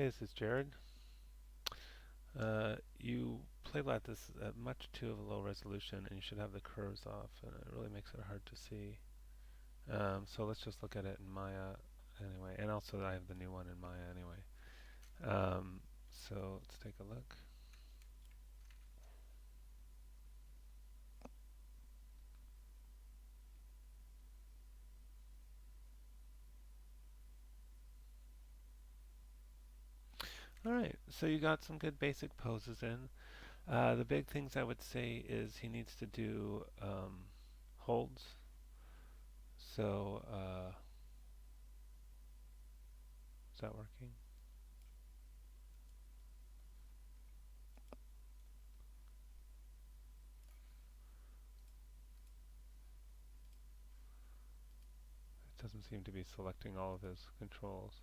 Hey, this is Jared. You playlet this at much too of a low resolution, and you should have the curves off, and it really makes it hard to see. So let's just look at it in Maya anyway, and also I have the new one in Maya anyway. So let's take a look. All right, so you got some good basic poses in. The big things I would say is he needs to do holds. So is that working? It doesn't seem to be selecting all of his controls.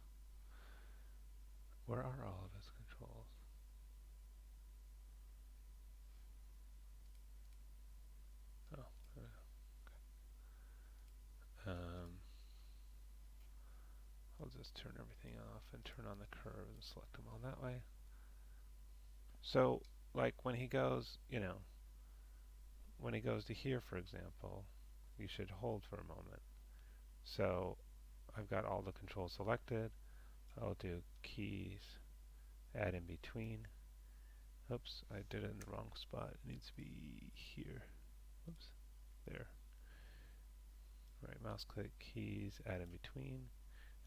Where are all of his controls? Oh, um, I'll just turn everything off and turn on the curve and select them all that way. So, like when he goes, when he goes to here, for example, you should hold for a moment. So, I've got all the controls selected. I'll do keys, add in between. Oops, I did it in the wrong spot. It needs to be here. Oops, there. Right, mouse click, keys, add in between.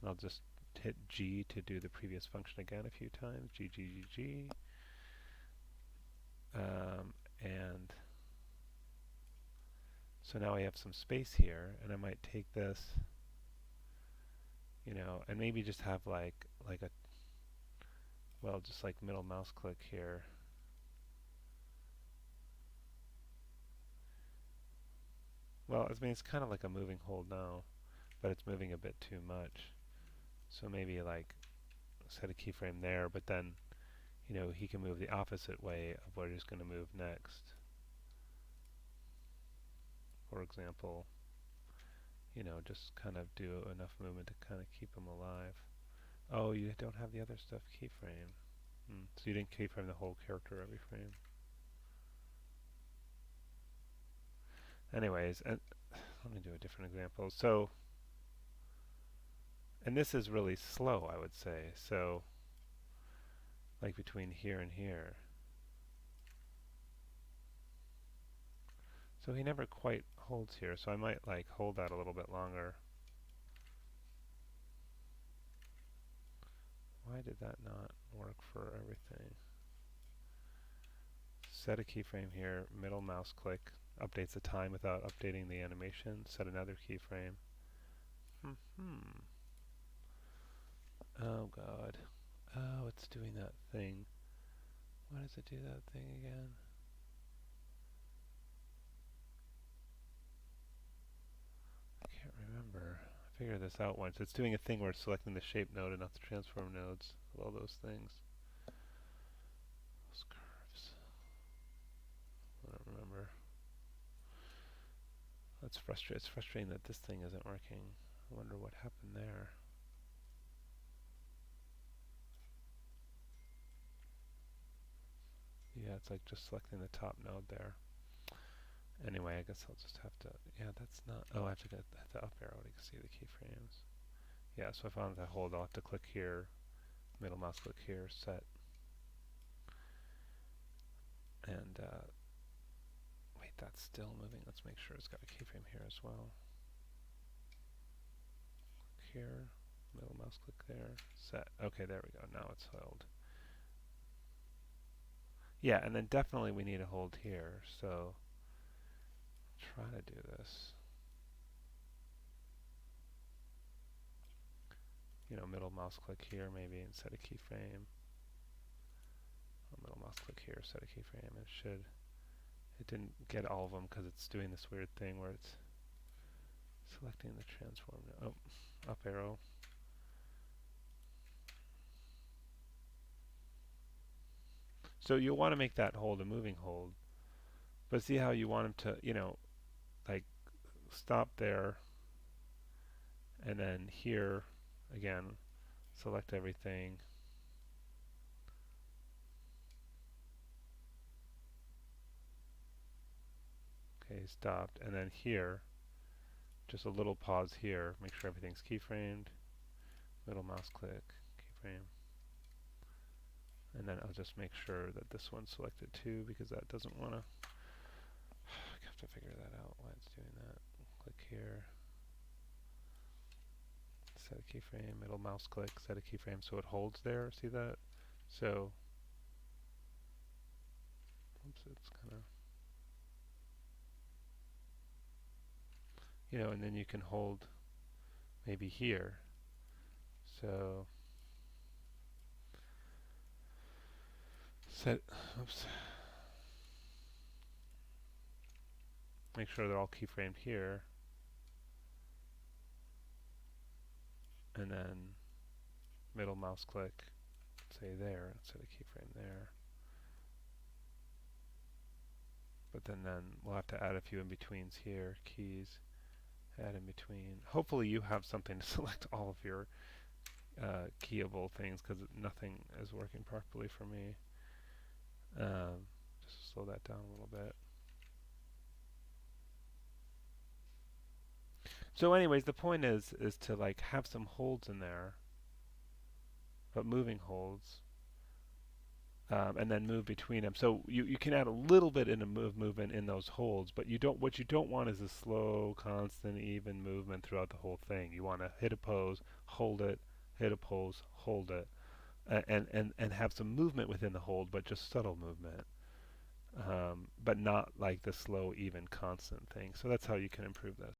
And I'll just hit G to do the previous function again a few times. G, G, G, G. And so now I have some space here, and I might take this, and maybe just have like a just like middle mouse click here. Well, I mean it's kind of like a moving hold now, but it's moving a bit too much. So maybe like set a keyframe there, but then he can move the opposite way of where he's going to move next. For example, just kind of do enough movement to kind of keep him alive. Oh, you don't have the other stuff keyframe. So you didn't keyframe the whole character every frame. Anyways, and let me do a different example. So, and this is really slow, I would say. So, like between here and here. So he never quite holds here. So I might like hold that a little bit longer. Why did that not work for everything? Set a keyframe here, middle mouse click, updates the time without updating the animation. Set another keyframe. Oh god. Oh, it's doing that thing. Why does it do that thing again? I can't remember. I figured this out once. It's doing a thing where it's selecting the shape node and not the transform nodes. All those things. Those curves. I don't remember. That's frustrating. It's frustrating that this thing isn't working. I wonder what happened there. Yeah, it's like just selecting the top node there. Anyway, I guess I'll just have to. Yeah, that's not. Oh, I have to get the up arrow to see the keyframes. Yeah, so if I want to hold, I'll have to click here, middle mouse click here, set, and wait, that's still moving. Let's make sure it's got a keyframe here as well. Click here, middle mouse click there, set. Okay, there we go. Now it's held. Yeah, and then definitely we need a hold here. So try to do this. Middle mouse click here maybe and set a keyframe. Middle mouse click here, set a keyframe. It didn't get all of them because it's doing this weird thing where it's selecting the transform. Oh, up arrow. So you'll want to make that hold a moving hold. But see how you want him to, like stop there and then here again, select everything. stopped. And then here, just a little pause here. Make sure everything's keyframed. Middle mouse click, keyframe. And then I'll just make sure that this one's selected too, because that doesn't want to. I have to figure that out why it's doing that. Click here. Set a keyframe, middle mouse click, set a keyframe so it holds there. See that? So, oops, it's kind of, and then you can hold maybe here. So, oops. Make sure they're all keyframed here. And then middle mouse click, say there, set a keyframe there. But then we'll have to add a few in-betweens here, keys, add in between. Hopefully you have something to select all of your keyable things, because nothing is working properly for me. Just slow that down a little bit. So anyways, the point is to like have some holds in there, but moving holds, and then move between them. So you can add a little bit in a movement in those holds, but what you don't want is a slow, constant, even movement throughout the whole thing. You want to hit a pose, hold it, hit a pose, hold it, and have some movement within the hold, but just subtle movement, but not like the slow, even, constant thing. So that's how you can improve this.